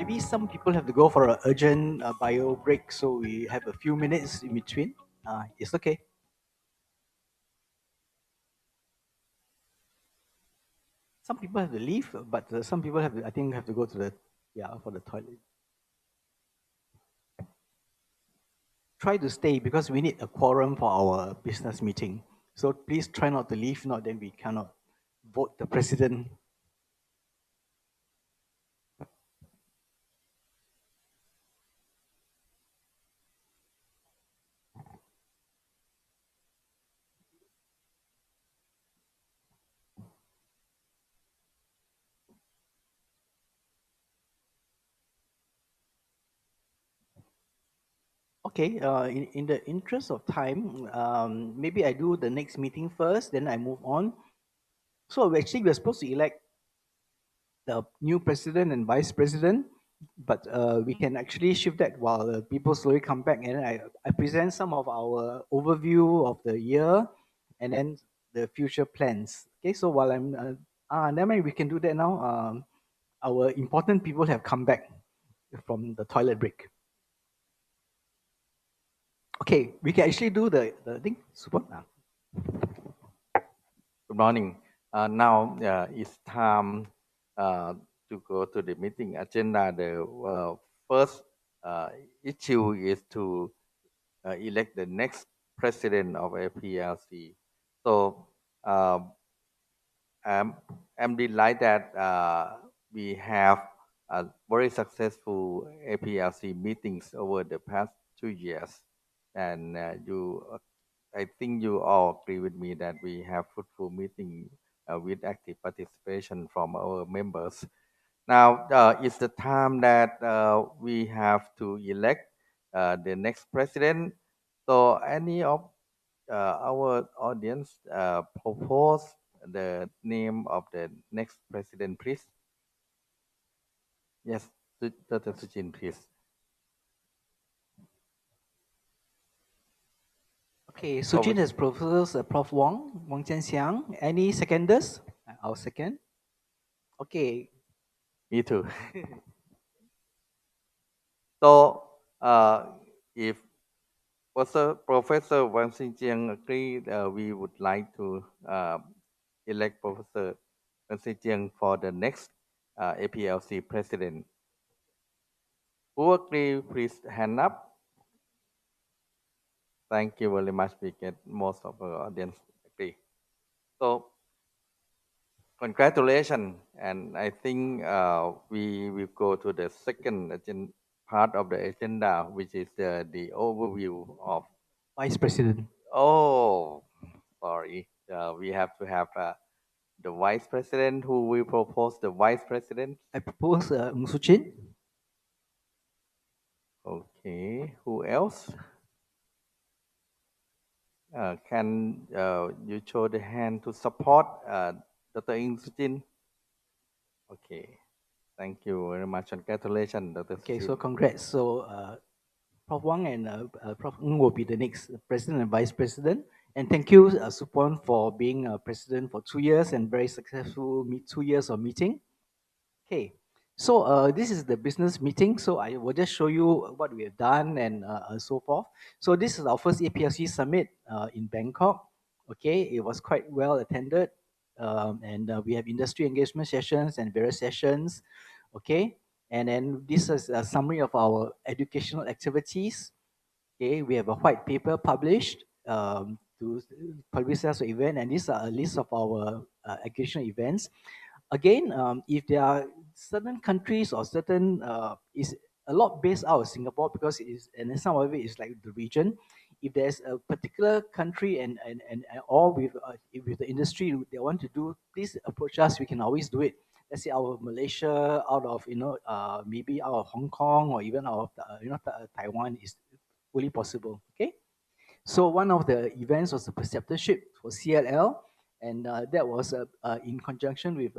maybe some people have to go for an urgent bio break, so we have a few minutes in between. It's okay. Some people have to leave, but some people have to, I think, have to go to for the toilet. Try to stay because we need a quorum for our business meeting. So please try not to leave, not then we cannot vote the president. Okay, in the interest of time, maybe I do the next meeting first, then I move on. So we're supposed to elect the new president and vice president, but we can actually shift that while people slowly come back, and then I present some of our overview of the year and then the future plans. Okay, so while I'm never mind, we can do that now. Our important people have come back from the toilet break. Okay, we can actually do the thing. Super. Good morning. Now it's time to go to the meeting agenda. The first issue is to elect the next president of APLC. So I'm delighted that we have very successful APLC meetings over the past 2 years, and I think you all agree with me that we have fruitful meeting with active participation from our members. Now it's the time that we have to elect the next president. So any of our audience propose the name of the next president, please? Yes, Dr. Sujin, please. Okay, Sujin has proposed Prof. Wong Jianxiang. Any seconders? I'll second. Okay. Me too. So, if Professor Wang Xinjiang agreed, we would like to elect Professor Wang Xinjiang for the next APLC president. Who agree, please hand up. Thank you very much. We get most of our audience agree. So, congratulations. And I think we will go to the second part of the agenda, which is the overview of Vice President. Oh, sorry. We have to have the vice president. Who will propose the vice president? I propose Sujin. Okay. Who else? Can you show the hand to support Dr. Ing Sujin? Okay. Thank you very much. Congratulations, Dr. Okay, Sujin. so congrats. So Prof. Wang and Prof. Ng will be the next president and vice president. And thank you, Supon, for being president for 2 years and very successful 2 years of meeting. Okay, so this is the business meeting. So I will just show you what we have done and so forth. So this is our first APLC summit in Bangkok. Okay, it was quite well attended, and we have industry engagement sessions and various sessions. Okay, and then this is a summary of our educational activities. Okay, we have a white paper published to publicize the event, and these are a list of our educational events. Again, if there are certain countries or certain is a lot based out of Singapore because it is, and then some of it is like the region. If there's a particular country and all with the industry they want to do, please approach us. We can always do it. Let's say out of Malaysia, out of maybe out of Hong Kong, or even out of Taiwan is fully possible. Okay. So one of the events was the preceptorship for CLL, and that was in conjunction with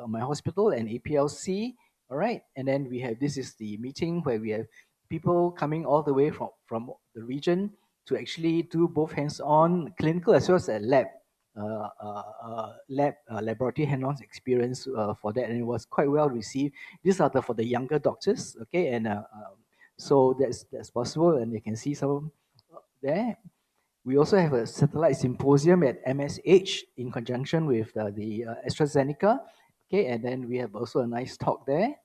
my hospital and APLC. All right, and then we have this is the meeting where we have people coming all the way from the region to actually do both hands-on clinical as well as a lab. laboratory hands-on experience for that, and it was quite well received. These are for the younger doctors, okay, and so that's possible, and you can see some there. We also have a satellite symposium at MSH in conjunction with the AstraZeneca, okay, and then we have also a nice talk there.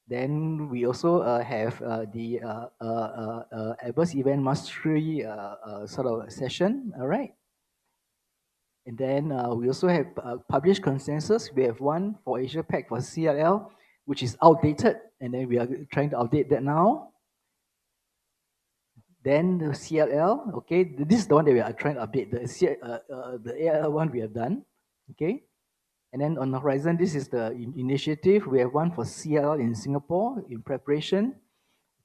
Then we also have the adverse event mastery sort of session, all right. And then we also have published consensus. We have one for Asia Pac for CLL, which is outdated, and then we are trying to update that now. Then the CLL, okay, this is the one that we are trying to update. The ALL one we have done, okay. And then on the horizon, this is the initiative. We have one for CLL in Singapore in preparation,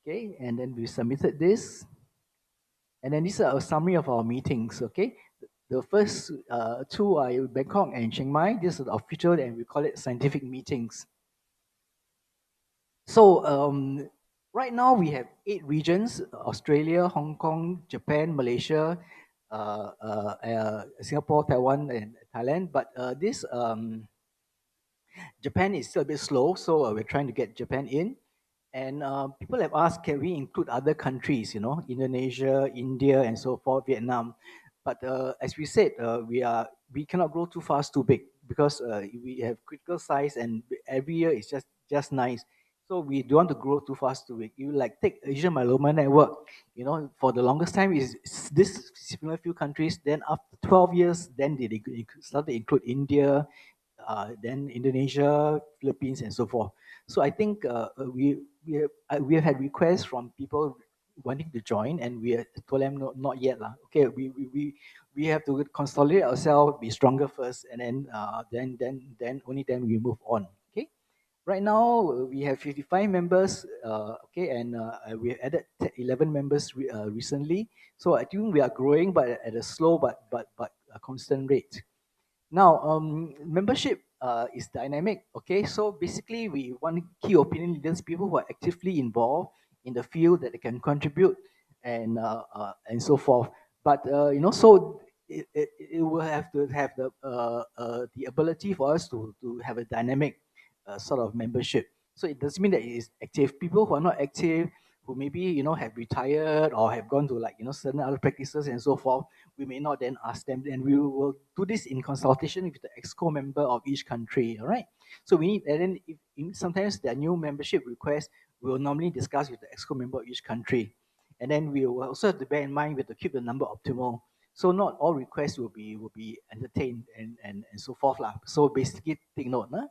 okay. And then we submitted this. And then these are a summary of our meetings, okay. The first two are in Bangkok and Chiang Mai. This is the official, and we call it scientific meetings. So right now we have 8 regions: Australia, Hong Kong, Japan, Malaysia, Singapore, Taiwan, and Thailand. But this Japan is still a bit slow, so we're trying to get Japan in. And people have asked, can we include other countries, Indonesia, India, and so forth, Vietnam. But as we said, we cannot grow too fast, too big, because we have critical size, and every year is just nice. So we don't want to grow too fast, too big. You like take Asian Myeloma Network, for the longest time is this similar few countries. Then after 12 years, then they started to include India, then Indonesia, Philippines, and so forth. So I think we have had requests from people wanting to join, and we told them no, not yet lah. Okay, we have to consolidate ourselves, be stronger first, and then only then we move on. Okay. Right now we have 55 members. Okay, and we have added 11 members recently. So I think we are growing, but at a slow but a constant rate. Now, membership is dynamic. Okay, so basically, we want key opinion leaders, people who are actively involved in the field that they can contribute and so forth. But so it will have to have the ability for us to have a dynamic sort of membership. So it doesn't mean that it is active. People who are not active, who maybe have retired or have gone to certain other practices and so forth, we may not then ask them, and we will do this in consultation with the exco member of each country. All right. So we need, and then sometimes there are new membership requests. We will normally discuss with the exco member of each country, and then we will also have to bear in mind we have to keep the number optimal. So not all requests will be entertained and so forth lah. So basically, take note, nah?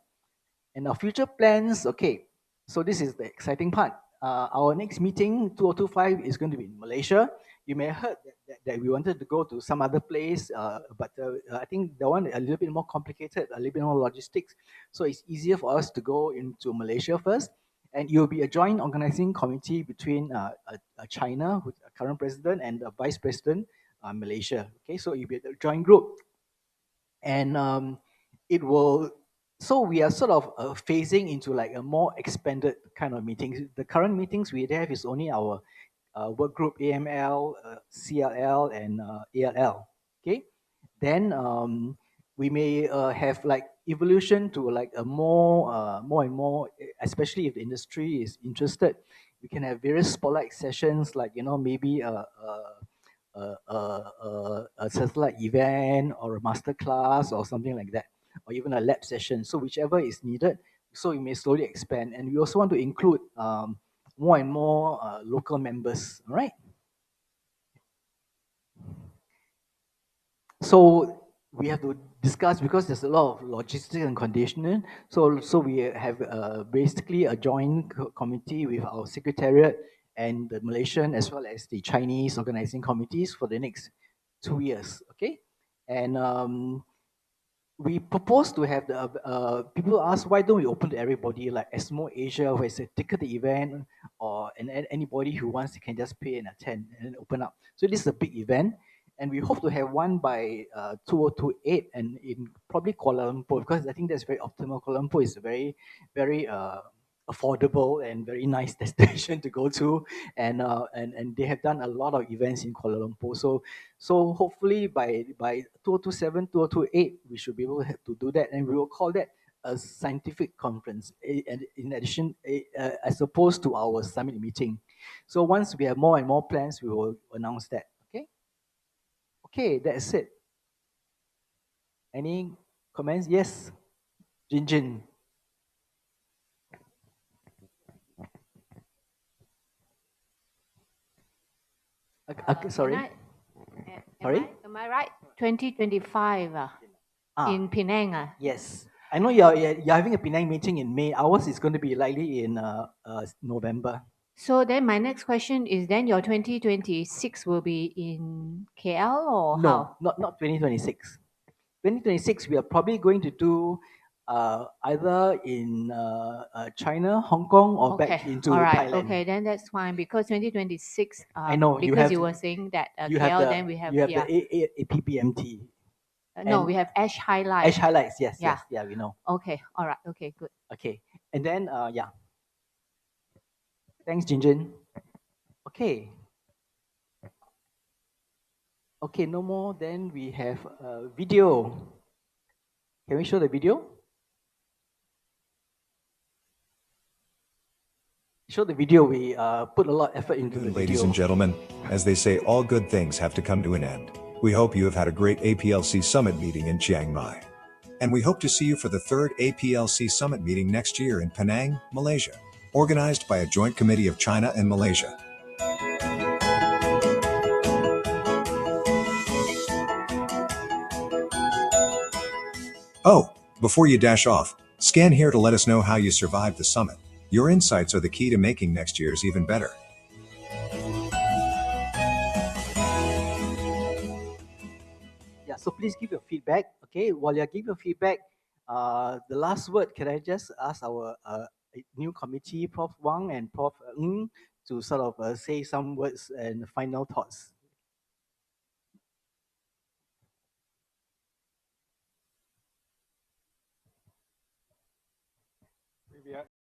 And our future plans, okay, so this is the exciting part. Our next meeting, 2025, is going to be in Malaysia. You may have heard that we wanted to go to some other place, but I think the one a little bit more complicated, a little bit more logistics. So it's easier for us to go into Malaysia first. And it will be a joint organizing committee between China, with the current president, and the vice president, Malaysia. Okay, so it will be a joint group. And it will, so we are sort of phasing into like a more expanded kind of meetings. The current meetings we have is only our work group AML, CLL, and ALL. Okay, then we may have like evolution to like a more and more, especially if the industry is interested. We can have various spotlight sessions, like maybe a satellite event or a master class or something like that, or even a lab session. So whichever is needed. So we may slowly expand, and we also want to include more and more local members. All right. So we have to discuss, because there's a lot of logistics and conditioning. So we have basically a joint committee with our secretariat and the Malaysian as well as the Chinese organizing committees for the next 2 years. Okay, and we propose to have the people ask, why don't we open to everybody, like ESMO Asia, where it's a ticketed event, or and anybody who wants can just pay and attend and open up. So this is a big event, and we hope to have one by 2028, and in probably Kuala Lumpur, because I think that's very optimal. Kuala Lumpur is very affordable and very nice destination to go to, and they have done a lot of events in Kuala Lumpur. So hopefully by 2027, 2028, we should be able to do that, and we will call that a scientific conference, and in addition, as opposed to our summit meeting. So once we have more and more plans, we will announce that. Okay. Okay, that's it. Any comments? Yes, Jinjin. Sorry. Sorry? Am I right? 2025 in Penang. Yes. I know you're having a Penang meeting in May. Ours is going to be likely in November. So then my next question is, then your 2026 will be in KL or No, how? not 2026. 2026, we are probably going to do either in China, Hong Kong, or back into all right. Thailand. Okay, then that's fine, because 2026, I know you because have you to- were saying that You have KL, the then we have, you have yeah. the APPMT. No, and we have Ash Highlight. Ash highlights. Yes, Yeah. yes, yeah, we know. Okay, all right. Okay, good. Okay, and then yeah. Thanks, Jinjin. Okay. Okay, no more. Then we have a video. Can we show the video? Show the video. We put a lot of effort into the Ladies video. and gentlemen, as they say, all good things have to come to an end. We hope you have had a great APLC Summit meeting in Chiang Mai. And we hope to see you for the third APLC Summit meeting next year in Penang, Malaysia, organized by a joint committee of China and Malaysia. Oh, before you dash off, scan here to let us know how you survived the summit. Your insights are the key to making next year's even better. Yeah, so please give your feedback. Okay, while you're giving your feedback, the last word, can I just ask our new committee, Prof. Wang and Prof. Ng, to sort of say some words and final thoughts?